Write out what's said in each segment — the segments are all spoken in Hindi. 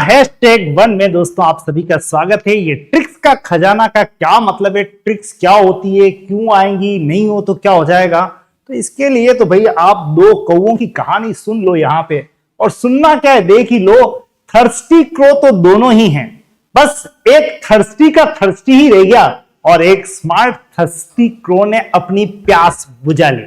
#1 में दोस्तों आप सभी का स्वागत है। ये ट्रिक्स का खजाना का क्या मतलब है, ट्रिक्स क्या होती है, क्यों आएंगी, नहीं हो तो क्या हो जाएगा। तो इसके लिए तो भाई आप दो कौओं की कहानी सुन लो यहाँ पे, और सुनना क्या है देख ही लो। थर्स्टी क्रो तो दोनों ही हैं, बस एक थर्स्टी का थर्स्टी ही रह गया और एक स्मार्ट थर्स्टी क्रो ने अपनी प्यास बुझा ली।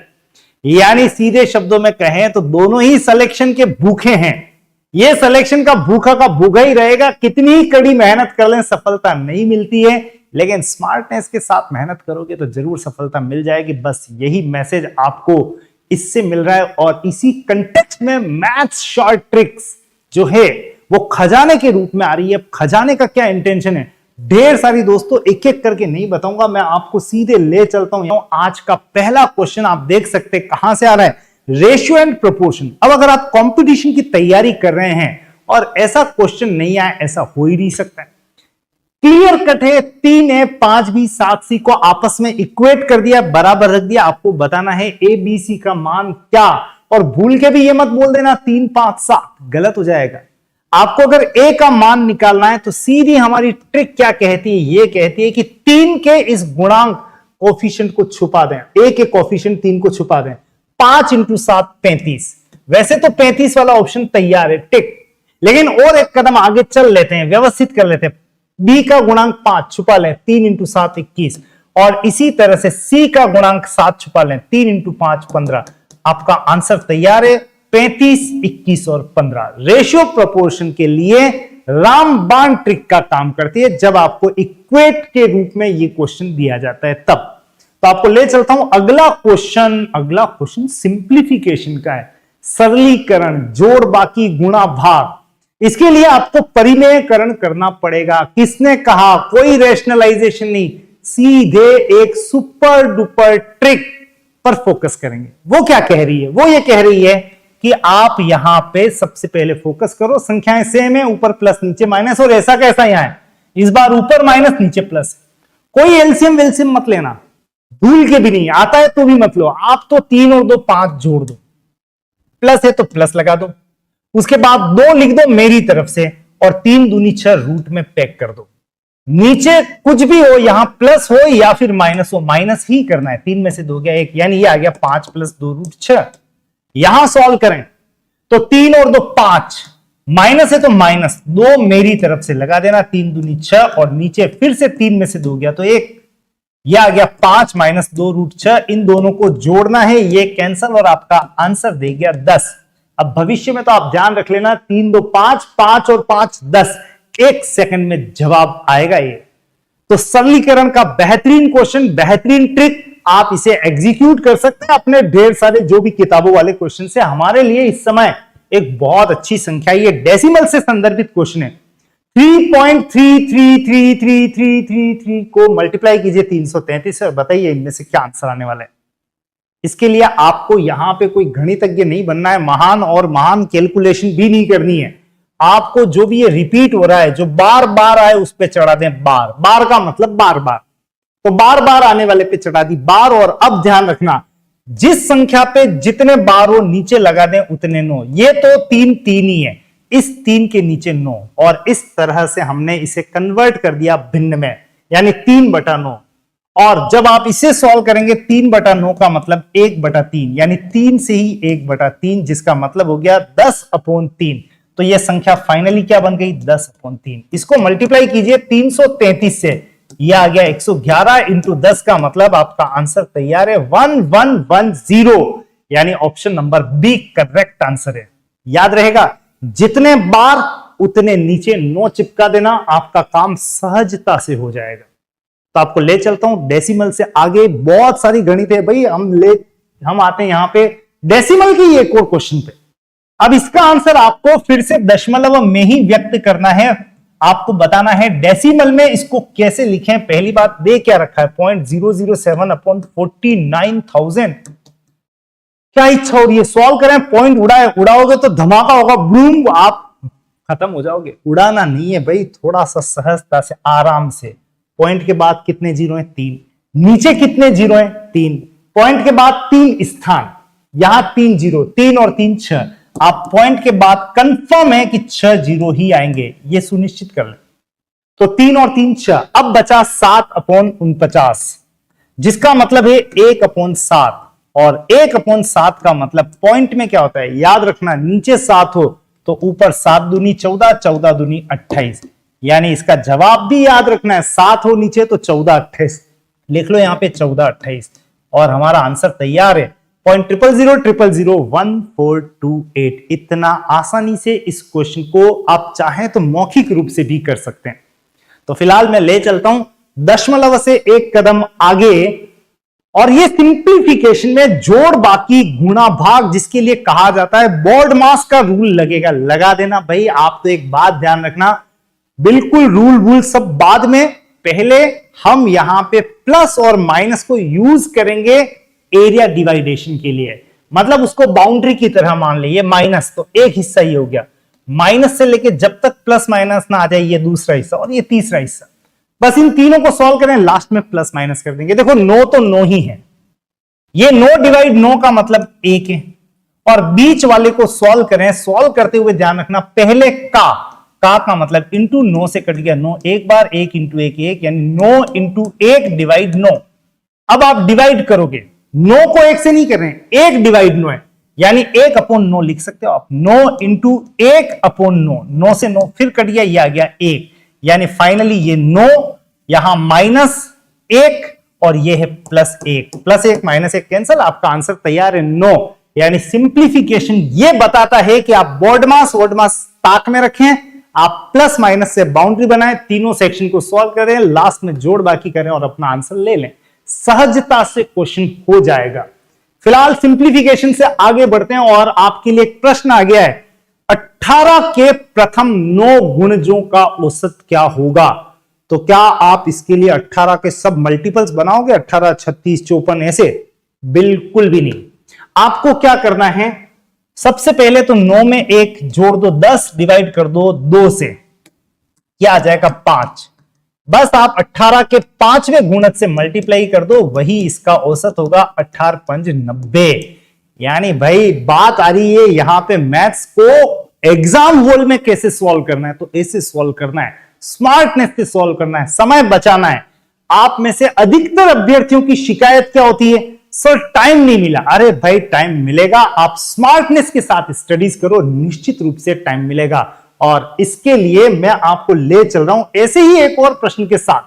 यानी सीधे शब्दों में कहें तो दोनों ही सिलेक्शन के भूखे हैं। ये सिलेक्शन का भूखा ही रहेगा। कितनी ही कड़ी मेहनत कर लें सफलता नहीं मिलती है, लेकिन स्मार्टनेस के साथ मेहनत करोगे तो जरूर सफलता मिल जाएगी। बस यही मैसेज आपको इससे मिल रहा है। और इसी कंटेक्स्ट में मैथ्स शॉर्ट ट्रिक्स जो है वो खजाने के रूप में आ रही है। खजाने का क्या इंटेंशन है, ढेर सारी दोस्तों एक एक करके नहीं बताऊंगा, मैं आपको सीधे ले चलता हूं। आज का पहला क्वेश्चन आप देख सकते हैं कहां से आ रहा है, रेशियो एंड प्रोपोर्शन। अब अगर आप कंपटीशन की तैयारी कर रहे हैं और ऐसा क्वेश्चन नहीं आया, ऐसा हो ही नहीं सकता है। क्लियर कट है, 3A 5B 7C को आपस में इक्वेट कर दिया, बराबर रख दिया। आपको बताना है ABC का मान क्या, और भूल के भी ये मत बोल देना 3 5 7, गलत हो जाएगा। आपको अगर A का मान निकालना है तो सीधी हमारी ट्रिक क्या कहती है, ये कहती है कि 3 के इस गुणांक कोफिशिएंट को छुपा दें। A के कोफिशिएंट 3 को छुपा दें। 5 × 7 35। वैसे तो 35 वाला ऑप्शन तैयार है, टिक, लेकिन और एक कदम आगे चल लेते हैं, व्यवस्थित कर लेते हैं। B का गुणांक 5 छुपा लें, 3 × 7 21, और इसी तरह से C का गुणांक 7 छुपा लें, 3 × 5 15। आपका आंसर तैयार है, 35 21 और 15। रेशियो प्रोपोर्शन के लिए रामबाण ट्रिक का काम करती है जब आपको इक्वेट के रूप में ये क्वेश्चन दिया जाता है तब। तो आपको ले चलता हूं अगला क्वेश्चन सिंप्लीफिकेशन का है, सरलीकरण, जोड़ बाकी गुणा भाग। इसके लिए आपको परिमेयकरण करना पड़ेगा। किसने कहा, कोई रैशनलाइजेशन नहीं, सीधे एक सुपर डुपर ट्रिक पर फोकस करेंगे। वो क्या कह रही है, वो ये कह रही है कि आप यहां पे सबसे पहले फोकस करो, संख्याएं सेम है, ऊपर प्लस नीचे माइनस, और ऐसा कैसा यहां है, इस बार ऊपर माइनस नीचे प्लस। कोई एलसीएम वेलसीएम मत लेना, भूल के भी नहीं, आता है तो भी मत लो। आप तो 3 और 2 5 जोड़ दो, प्लस है तो प्लस लगा दो, उसके बाद 2 लिख दो मेरी तरफ से, और 3 दूनी 6 रूट में पैक कर दो। नीचे कुछ भी हो, यहां प्लस हो या फिर माइनस हो, माइनस ही करना है। 3 में से 2 गया 1, यानी ये आ गया 5 + 2 √ 6। यहां सॉल्व करें तो 3 और 2 5, माइनस है तो माइनस 2 मेरी तरफ से लगा देना, 3 दूनी 6, और नीचे फिर से 3 में से 2 गया तो 1, यह आ गया 5 - 2 √ 6। इन दोनों को जोड़ना है, ये कैंसल, और आपका आंसर दे गया 10। अब भविष्य में तो आप ध्यान रख लेना, 3 2 5, 5 और 5 10, 1 सेकंड में जवाब आएगा ये। तो सरलीकरण का बेहतरीन क्वेश्चन, बेहतरीन ट्रिक, आप इसे एग्जीक्यूट कर सकते हैं अपने ढेर सारे जो भी किताबों वाले क्वेश्चन से। हमारे लिए इस समय एक बहुत अच्छी संख्या, ये डेसिमल से संदर्भित क्वेश्चन है। 3.333333 को मल्टीप्लाई कीजिए 333 और बताइए इनमें से क्या आंसर आने वाला है। इसके लिए आपको यहां पे कोई गणितज्ञ नहीं बनना है, महान कैलकुलेशन भी नहीं करनी है। आपको जो भी ये रिपीट हो रहा है, जो बार बार आए उस पे चढ़ा दें बार। बार का मतलब बार बार, तो बार बार आने वाले पे चढ़ा दी बार। और अब ध्यान रखना, जिस संख्या पे जितने बार हो नीचे लगा दें उतने 9। ये तो 3 3 ही है, इस 3 के नीचे 9, और इस तरह से हमने इसे कन्वर्ट कर दिया भिन्न में, यानी 3/9। और जब आप इसे सॉल्व करेंगे 3/9 का मतलब 1/3, यानी 3 से ही 1/3, जिसका मतलब हो गया 10/3। तो यह संख्या फाइनली क्या बन गई, 10/3। इसको मल्टीप्लाई कीजिए 333 से, यह आ गया 111 × 10 का मतलब आपका आंसर तैयार है 1110, यानी option number B correct answer है। याद रहेगा, जितने बार उतने नीचे 9 चिपका देना, आपका काम सहजता से हो जाएगा। तो आपको ले चलता हूं डेसिमल से आगे, बहुत सारी गणित है भाई, हम आते हैं यहां पे डेसिमल की एक और क्वेश्चन पे। अब इसका आंसर आपको फिर से दशमलव में ही व्यक्त करना है। आपको बताना है डेसिमल में इसको कैसे लिखें। पहली बात दे क्या रखा है, 0.007/49,000। क्या इच्छा हो रही है, सॉल्व करें, पॉइंट उड़ाओगे तो धमाका होगा, बूम, आप खत्म हो जाओगे। उड़ाना नहीं है भाई, थोड़ा सा सहजता से, आराम से। पॉइंट के बाद कितने जीरो हैं, 3। नीचे कितने जीरो हैं, 3। पॉइंट के बाद 3 स्थान, यहां 3 जीरो, 3 और 3 6। आप पॉइंट के बाद कंफर्म है कि 6 जीरो ही आएंगे, ये सुनिश्चित कर लें। तो 3 और 3 6, अब बचा 7/49, जिसका मतलब है 1/7, और 1/7 का मतलब पॉइंट में क्या होता है, याद रखना, नीचे 7 हो तो ऊपर 7 दूनी 14, 14 दूनी 28, यानी इसका जवाब भी याद रखना है, 7 हो नीचे तो 14 28, लिख लो यहां पे 14 28, और हमारा आंसर तैयार है। 0.00001428। इतना आसानी से इस क्वेश्चन को आप चाहें तो मौखिक रूप से भी कर सकते हैं। तो फिलहाल मैं ले चलता हूं दशमलव से एक कदम आगे, और ये सिंप्लीफिकेशन में जोड़ बाकी गुणा भाग, जिसके लिए कहा जाता है बोर्ड मास का रूल लगेगा, लगा देना भाई। आप तो एक बात ध्यान रखना, बिल्कुल रूल वूल सब बाद में, पहले हम यहां पे प्लस और माइनस को यूज करेंगे एरिया डिवाइडेशन के लिए, मतलब उसको बाउंड्री की तरह मान ले। ये माइनस तो एक हिस्सा ही हो गया, माइनस से लेके जब तक प्लस माइनस ना आ जाए ये दूसरा हिस्सा और ये तीसरा हिस्सा, बस इन तीनों को सॉल्व करें, लास्ट में प्लस माइनस कर देंगे। देखो 9 तो 9 ही है, ये 9 डिवाइड 9 का मतलब 1 है, और बीच वाले को सॉल्व करें, सॉल्व करते हुए ध्यान रखना पहले का मतलब इंटू 9 से कट गया 9, एक बार 1 इंटू 1 1, यानी 9 इंटू 1 डिवाइड 9। अब आप डिवाइड करोगे, 9 को 1 से नहीं कर रहे हैं, 1 डिवाइड 9 है, यानी 1/9 लिख सकते हो आप, 9 इंटू 1/9, 9 से 9 फिर कट गया, ये आ गया 1, यानी फाइनली ये 9 यहां -1 और ये है +1, +1 -1 कैंसल, आपका आंसर तैयार है 9। यानी सिंप्लीफिकेशन ये बताता है कि आप बोर्ड मास ताक में रखें, आप प्लस माइनस से बाउंड्री बनाएं, तीनों सेक्शन को सॉल्व करें, लास्ट में जोड़ बाकी करें और अपना आंसर ले लें, सहजता से क्वेश्चन हो जाएगा। फिलहाल सिंप्लीफिकेशन से आगे बढ़ते हैं और आपके लिए एक प्रश्न आ गया है, 18 के प्रथम 9 गुणजों का औसत क्या होगा? तो क्या आप इसके लिए 18 के सब मल्टीपल्स बनाओगे, 18 36 54 ऐसे? बिल्कुल भी नहीं। आपको क्या करना है, सबसे पहले तो 9 में 1 जोड़ दो, 10 डिवाइड कर दो 2 से, क्या आ जाएगा 5। बस आप 18 के 5वें गुणज से मल्टीप्लाई कर दो, वही इसका औसत होगा, 18 5 90। यानी भाई बात आ रही है यहां पे मैथ्स को एग्जाम हॉल में कैसे सॉल्व करना है, तो ऐसे सॉल्व करना है, स्मार्टनेस से सॉल्व करना है, समय बचाना है। आप में से अधिकतर अभ्यर्थियों की शिकायत क्या होती है, सर टाइम नहीं मिला। अरे भाई टाइम मिलेगा, आप स्मार्टनेस के साथ स्टडीज करो, निश्चित रूप से टाइम मिलेगा। और इसके लिए मैं आपको ले चल रहा हूं ऐसे ही एक और प्रश्न के साथ।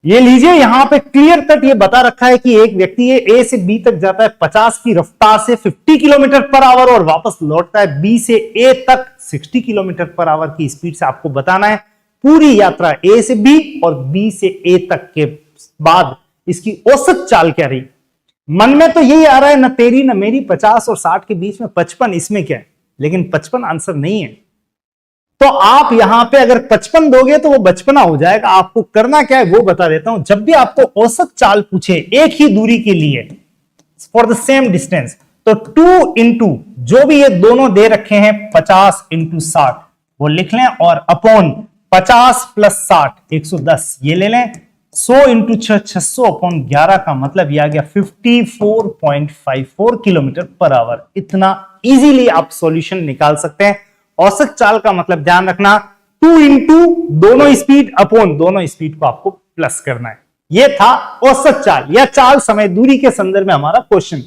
ये लीजिए, यहां पे क्लियर कट ये बता रखा है कि एक व्यक्ति ए से बी तक जाता है 50 की रफ्तार से 50 किलोमीटर पर आवर और वापस लौटता है बी से ए तक 60 किलोमीटर पर आवर की स्पीड से। आपको बताना है पूरी यात्रा ए से बी और बी से ए तक के बाद इसकी औसत चाल क्या रही। मन में तो यही आ रहा है, न तेरी न मेरी, 50 और 60 के बीच में 55, इसमें क्या है, लेकिन 55 आंसर नहीं है। तो आप यहां पे अगर 55 दोगे तो वो बचपना हो जाएगा। आपको करना क्या है वो बता देता हूं। जब भी आपको औसत चाल पूछे एक ही दूरी के लिए, फॉर द सेम डिस्टेंस, तो 2 इंटू जो भी ये दोनों दे रखे हैं 50 इंटू 60 वो लिख लें, और अपॉन 50 प्लस 60 110 ये ले लें, 100 इंटू 6 600 अपॉन 11 का मतलब ये आ गया 54.54 किलोमीटर पर आवर। इतना इजीली आप सॉल्यूशन निकाल सकते हैं। औसत चाल का मतलब ध्यान रखना, 2 इंटू दोनों स्पीड अपॉन दोनों स्पीड को आपको प्लस करना है। यह था औसत चाल या चाल समय दूरी के संदर्भ में हमारा क्वेश्चन।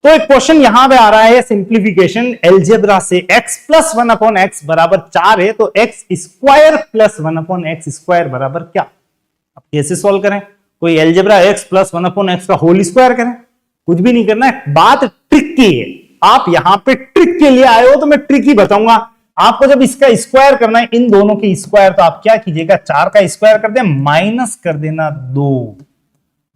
तो एक क्वेश्चन यहां पे आ रहा है सिंप्लीफिकेशन एलजेब्रा से, x प्लस 1 अपॉन एक्स बराबर 4 है, तो x square plus 1 upon x square बराबर क्या? अब कैसे सॉल्व करें? कोई algebra x plus 1 upon x का होल स्क्वायर करें? कुछ भी नहीं करना है, बात ट्रिक की है। आप यहां पे ट्रिक के लिए आए हो तो मैं ट्रिक ही बताऊंगा आपको। जब इसका स्क्वायर करना है, इन दोनों के स्क्वायर, तो आप क्या कीजिएगा, 4 का स्क्वायर कर दे, माइनस कर देना 2,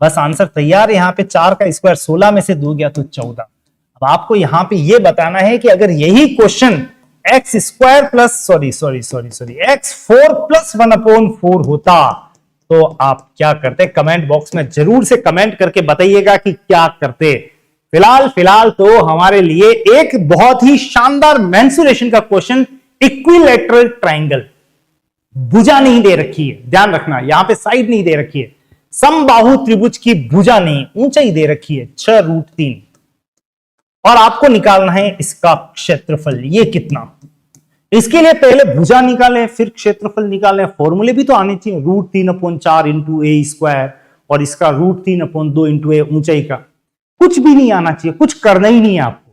बस आंसर तैयार है। यहां पे 4 का स्क्वायर 16 में से 2 गया तो 14। अब आपको यहां पे ये बताना है कि अगर यही question x square plus x 4 plus 1 upon 4 होता तो आप क्या करते? कमेंट बॉक्स में जरूर से कमेंट करके बताइएगा कि क्या करते। फिलहाल तो हमारे लिए एक बहुत ही शानदार मेंसुरेशन का क्वेश्चन, इक्विलैटरल ट्रायंगल। भुजा नहीं दे रखी है, ध्यान रखना, यहां पे साइड नहीं दे रखी है। समबाहु त्रिभुज की भुजा नहीं, ऊंचाई दे रखी है 6√3। और आपको निकालना है इसका क्षेत्रफल, ये कितना। इसके लिए पहले भुजा निकालें, फिर क्षेत्रफल निकालें। फॉर्मूले भी तो आने चाहिए, √3/4 इंटू ए स्क्वायर, और इसका √3/2 इंटू ए, ऊंचाई का। कुछ भी नहीं आना चाहिए, कुछ करना ही नहीं है आपको।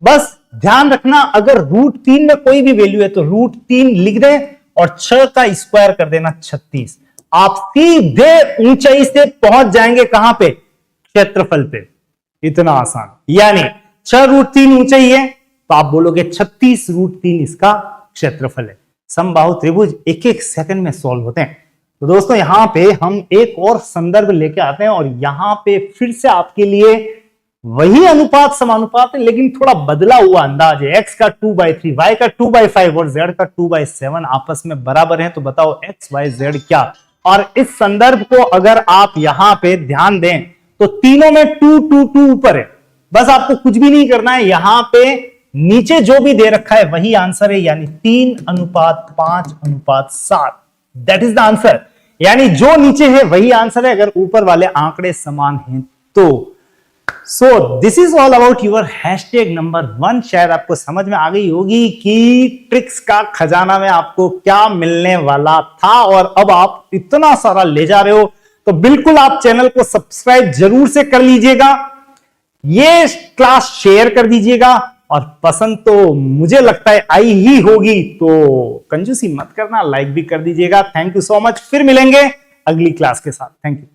बस ध्यान रखना, अगर √3 में कोई भी वैल्यू है तो √3 लिख दें और 6 का स्क्वायर कर देना 36। आप सीधे ऊंचाई से पहुंच जाएंगे कहां पे, क्षेत्रफल पे। इतना आसान। यानी 6√3 ऊंचाई है तो आप बोलोगे 36√3 इसका क्षेत्रफल है। समबाहु त्रिभुज एक एक सेकंड में सॉल्व होते हैं। तो दोस्तों यहां पे हम एक और संदर्भ लेके आते हैं, और यहां पे फिर से आपके लिए वही अनुपात समानुपात है, लेकिन थोड़ा बदला हुआ अंदाज है। x का 2/3, y का 2/5 और z का 2/7 आपस में बराबर है। तो बताओ x, y, z क्या। और इस संदर्भ को अगर आप यहां पे ध्यान दें तो तीनों में 2 2 2 ऊपर है। बस आपको कुछ भी नहीं करना है, यहां पे नीचे जो भी दे रखा है वही आंसर है, यानी 3:5:7। That is the answer. यानी जो नीचे है वही आंसर है, अगर ऊपर वाले आंकड़े समान हैं तो। So this is all about your hashtag number 1। शायद आपको समझ में आ गई होगी कि ट्रिक्स का खजाना में आपको क्या मिलने वाला था, और अब आप इतना सारा ले जा रहे हो तो बिल्कुल आप चैनल को सब्सक्राइब जरूर से कर लीजिएगा, ये क्लास शेयर कर दीजिएगा, और पसंद तो मुझे लगता है आई ही होगी, तो कंजूसी मत करना, लाइक भी कर दीजिएगा। Thank you so much. फिर मिलेंगे अगली क्लास के साथ। Thank you.